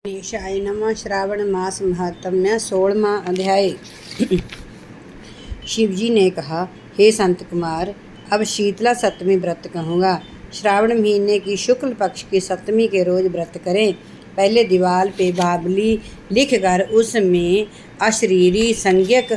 गणेशाय नमः। श्रावण मास महात्म्य 16वां अध्याय। शिवजी ने कहा, हे संत कुमार, अब शीतला सप्तमी व्रत कहूँगा। श्रावण महीने की शुक्ल पक्ष की सप्तमी के रोज व्रत करें। पहले दीवार पे बावली लिखकर उसमें अशरीरी संज्ञक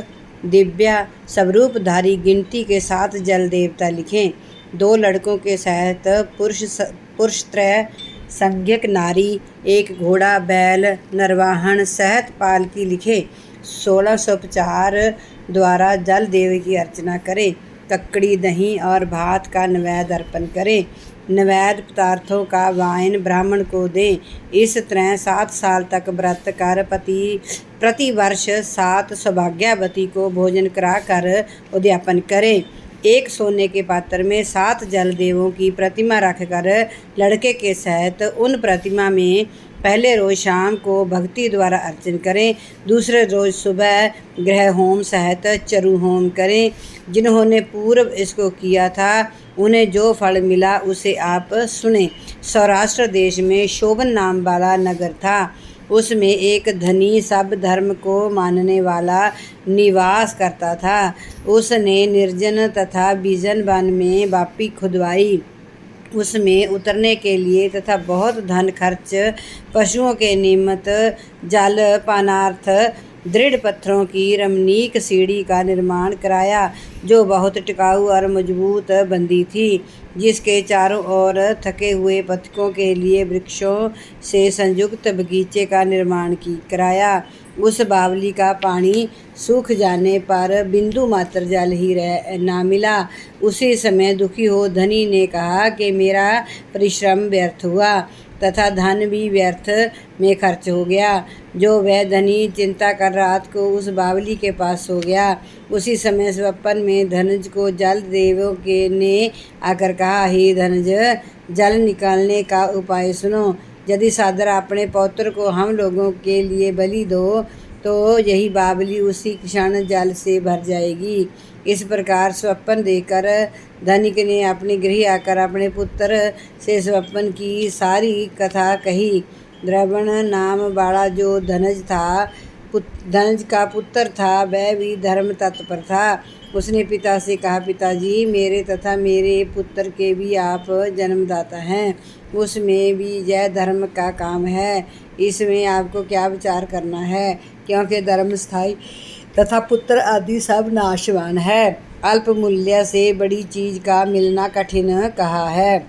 दिव्या स्वरूपधारी गिनती के 7 जल देवता लिखें। 2 लड़कों के सहित पुरुष त्रय संज्ञक नारी, 1 घोड़ा बैल नरवाहन सहित पालकी लिखे। 1650 द्वारा जल देव की अर्चना करें। ककड़ी दही और भात का नैवेद्य अर्पण करें। नैवेद्य पदार्थों का वाइन ब्राह्मण को दें। इस तरह 7 साल तक व्रत कर प्रति वर्ष 7 सौभाग्यवती को भोजन कराकर उद्यापन करें। एक सोने के पात्र में 7 जल देवों की प्रतिमा रखकर लड़के के सहित उन प्रतिमा में पहले रोज शाम को भक्ति द्वारा अर्चन करें। दूसरे रोज सुबह ग्रह होम सहित चरु होम करें। जिन्होंने पूर्व इसको किया था उन्हें जो फल मिला उसे आप सुने। सौराष्ट्र देश में शोभन नाम वाला नगर था। उसमें एक धनी सब धर्म को मानने वाला निवास करता था। उसने निर्जन तथा विजन वन में बापी खुदवाई। उसमें उतरने के लिए तथा बहुत धन खर्च पशुओं के निमित्त जल पानार्थ दृढ़ पत्थरों की रमणीक सीढ़ी का निर्माण कराया, जो बहुत टिकाऊ और मजबूत बंधी थी, जिसके चारों ओर थके हुए पथिकों के लिए वृक्षों से संयुक्त बगीचे का निर्माण कराया। उस बावली का पानी सूख जाने पर बिंदु मात्र जल ही ना मिला। उसी समय दुखी हो धनी ने कहा कि मेरा परिश्रम व्यर्थ हुआ तथा धन भी व्यर्थ में खर्च हो गया। जो वह धनी चिंता कर रात को उस बावली के पास सो गया। उसी समय स्वप्न में धनज को जल देवों के ने आकर कहा, हे धनज, जल निकालने का उपाय सुनो। यदि सादर अपने पौत्र को हम लोगों के लिए बलि दो तो यही बावली उसी क्षण जल से भर जाएगी। इस प्रकार स्वप्न देकर धनिक ने अपने गृह आकर अपने पुत्र से स्वप्न की सारी कथा कही। द्रवण नाम वाला जो धनज का पुत्र था वह भी धर्म तत्पर था। उसने पिता से कहा, पिताजी, मेरे तथा मेरे पुत्र के भी आप जन्मदाता हैं। उसमें भी यह धर्म का काम है। इसमें आपको क्या विचार करना है, क्योंकि धर्म स्थायी तथा पुत्र आदि सब नाशवान है। अल्प मूल्य से बड़ी चीज का मिलना कठिन कहा है।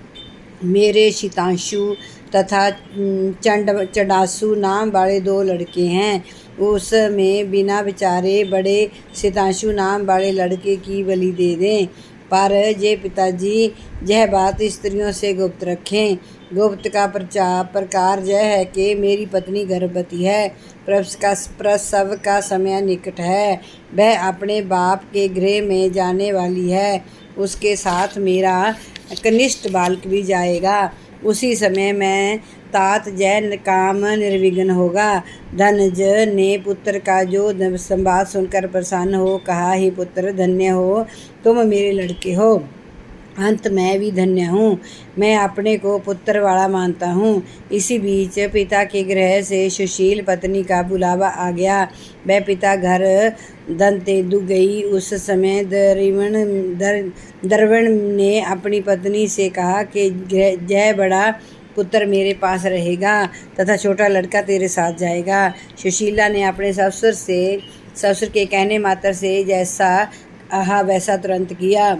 मेरे शीतांशु तथा चंडासु नाम वाले 2 लड़के हैं। उसमें बिना विचारे बड़े शीतांशु नाम वाले लड़के की बलि दे दें। पर ये पिताजी, यह बात स्त्रियों से गुप्त रखें। गुप्त का प्रकार यह है कि मेरी पत्नी गर्भवती है। प्रसव का समय निकट है। वह अपने बाप के गृह में जाने वाली है। उसके साथ मेरा कनिष्ठ बालक भी जाएगा। उसी समय मैं तात जय काम निर्विघ्न होगा। धनज ने पुत्र का जो संवाद सुनकर प्रसन्न हो कहा, हे पुत्र, धन्य हो तुम मेरे लड़के हो। अंत मैं भी धन्य हूँ। मैं अपने को पुत्र वाला मानता हूँ। इसी बीच पिता के गृह से सुशील पत्नी का बुलावा आ गया। वह पिता घर दंतेदु गई। उस समय द्रविण ने अपनी पत्नी से कहा कि यह बड़ा पुत्र मेरे पास रहेगा तथा छोटा लड़का तेरे साथ जाएगा। सुशीला ने अपने ससुर के कहने मात्र से जैसा आहा वैसा तुरंत किया।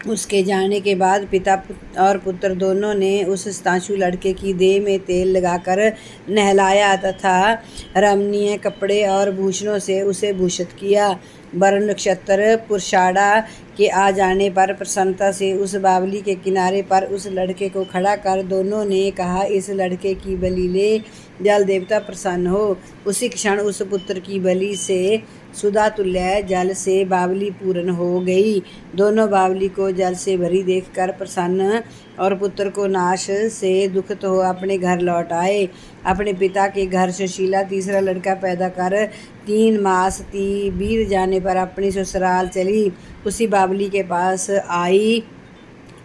उसके जाने के बाद पिता और पुत्र दोनों ने उस शीतांशु लड़के की देह में तेल लगाकर नहलाया तथा रमणीय कपड़े और भूषणों से उसे भूषित किया। वरुण नक्षत्र पुरुषाड़ा के आ जाने पर प्रसन्नता से उस बावली के किनारे पर उस लड़के को खड़ा कर दोनों ने कहा, इस लड़के की बलि ले, जल देवता प्रसन्न हो। उसी क्षण उस पुत्र की बलि से सुधा तुल्य जल से बावली पूर्ण हो गई। दोनों बावली को जल से भरी देखकर प्रसन्न और पुत्र को नाश से दुखित हो अपने घर लौट आए। अपने पिता के घर सुशीला तीसरा लड़का पैदा कर 3 मास बीत जाने पर अपनी ससुराल चली। उसी बावली के पास आई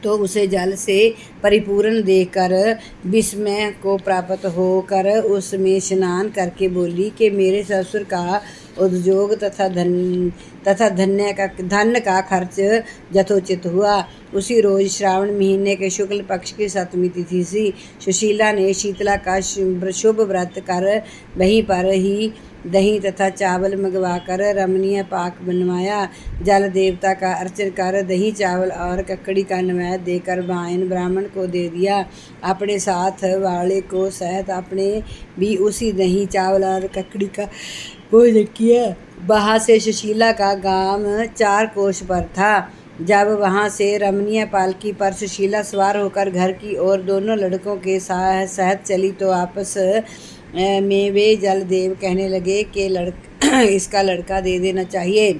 तो उसे जल से परिपूर्ण देखकर विस्मय को प्राप्त होकर उसमें स्नान करके बोली कि मेरे ससुर का उद्योग तथा धन का खर्च यथोचित हुआ। उसी रोज श्रावण महीने के शुक्ल पक्ष की 7वीं तिथि थी। सुशीला ने शीतला का शुभ व्रत कर वहीं पर ही दही तथा चावल मंगवाकर रमणीय पाक बनवाया। जल देवता का अर्चन कर दही चावल और ककड़ी का नैवेद्य देकर वायन ब्राह्मण को दे दिया। अपने साथ वाले को सहित अपने भी उसी दही चावल और ककड़ी का भोजन किया। वहाँ से सुशीला का गांव 4 कोस पर था। जब वहाँ से रमणीय पालकी पर सुशीला सवार होकर घर की ओर दोनों लड़कों के सहित चली तो आपस में वे जलदेव कहने लगे कि इसका लड़का दे देना चाहिए,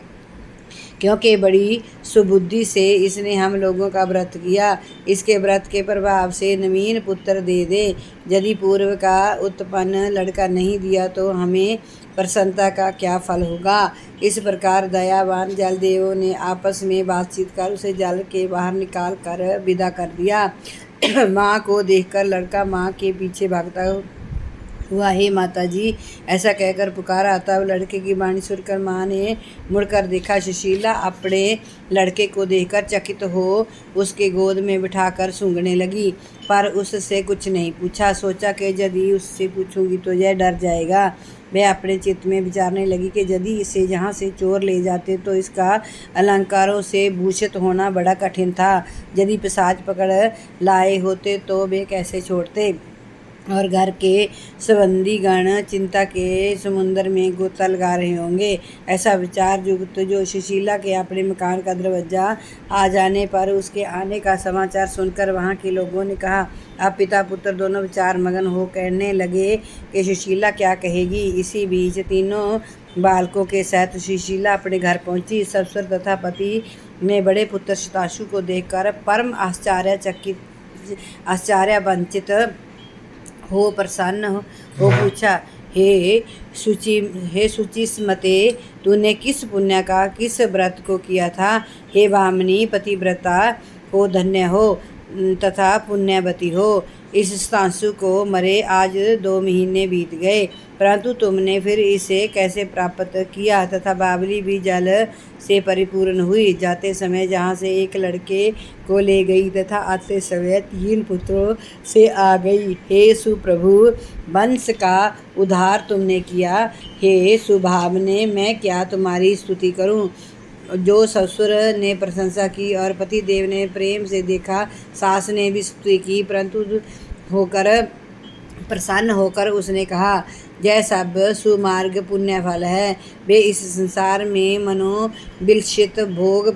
क्योंकि बड़ी सुबुद्धि से इसने हम लोगों का व्रत किया। इसके व्रत के प्रभाव से नवीन पुत्र दे दे। यदि पूर्व का उत्पन्न लड़का नहीं दिया तो हमें प्रसन्नता का क्या फल होगा। इस प्रकार दयावान जलदेवों ने आपस में बातचीत कर उसे जल के बाहर निकाल कर विदा कर दिया। माँ को देखकर लड़का माँ के पीछे भागता हुआ हे माता जी ऐसा कहकर पुकारा। तब लड़के की वाणी सुनकर माँ ने मुड़कर देखा। सुशीला अपने लड़के को देखकर चकित हो उसके गोद में बिठाकर सूंघने लगी, पर उससे कुछ नहीं पूछा। सोचा कि यदि उससे पूछूंगी तो यह डर जाएगा। वह अपने चित्त में विचारने लगी कि यदि इसे यहाँ से चोर ले जाते तो इसका अलंकारों से भूषित होना बड़ा कठिन था। यदि पिशाच पकड़ लाए होते तो वे कैसे छोड़ते और घर के संबंधी गण चिंता के समुद्र में गोता लगा रहे होंगे। ऐसा विचार युक्त जो सुशीला के अपने मकान का दरवाजा आ जाने पर उसके आने का समाचार सुनकर वहाँ के लोगों ने कहा। अब पिता पुत्र दोनों विचार मगन हो कहने लगे कि सुशीला क्या कहेगी। इसी बीच तीनों बालकों के सहित सुशीला अपने घर पहुँची। ससुर तथा पति ने बड़े पुत्र शताशु को देखकर परम आश्चर्यवंचित हो प्रसन्न हो पूछा, हे शुचिस्मते तूने किस पुण्य का किस व्रत को किया था। हे वामनी पतिव्रता हो धन्य हो तथा पुण्यवती हो। इस शताशु को मरे आज 2 महीने बीत गए, परंतु तुमने फिर इसे कैसे प्राप्त किया। तथा बावली भी जल से परिपूर्ण हुई। जाते समय जहाँ से एक लड़के को ले गई तथा आते समय 3 पुत्रों से आ गई। हे सुप्रभु वंश का उद्धार तुमने किया। हे सुभावने मैं क्या तुम्हारी स्तुति करूं। जो ससुर ने प्रशंसा की और पति देव ने प्रेम से देखा। सास ने भी स्तुति की, परंतु प्रसन्न होकर उसने कहा, यह सब सुमार्ग पुण्य फल है। वे इस संसार में मनोविलसित भोग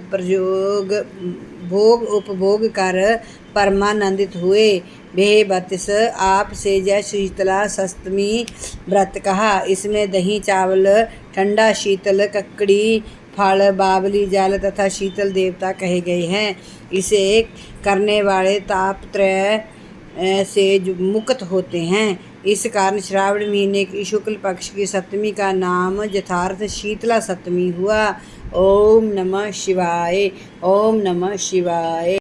उपभोग कर परमानंदित हुए। वे बत्स आपसे जय शीतला 7वीं व्रत कहा। इसमें दही चावल ठंडा शीतल ककड़ी फल बावली जल तथा शीतल देवता कहे गए हैं। इसे करने वाले तापत्रय से मुक्त होते हैं। इस कारण श्रावण महीने की शुक्ल पक्ष की 7वीं का नाम यथार्थ शीतला 7वीं हुआ। ओम नमः शिवाय। ओम नमः शिवाय।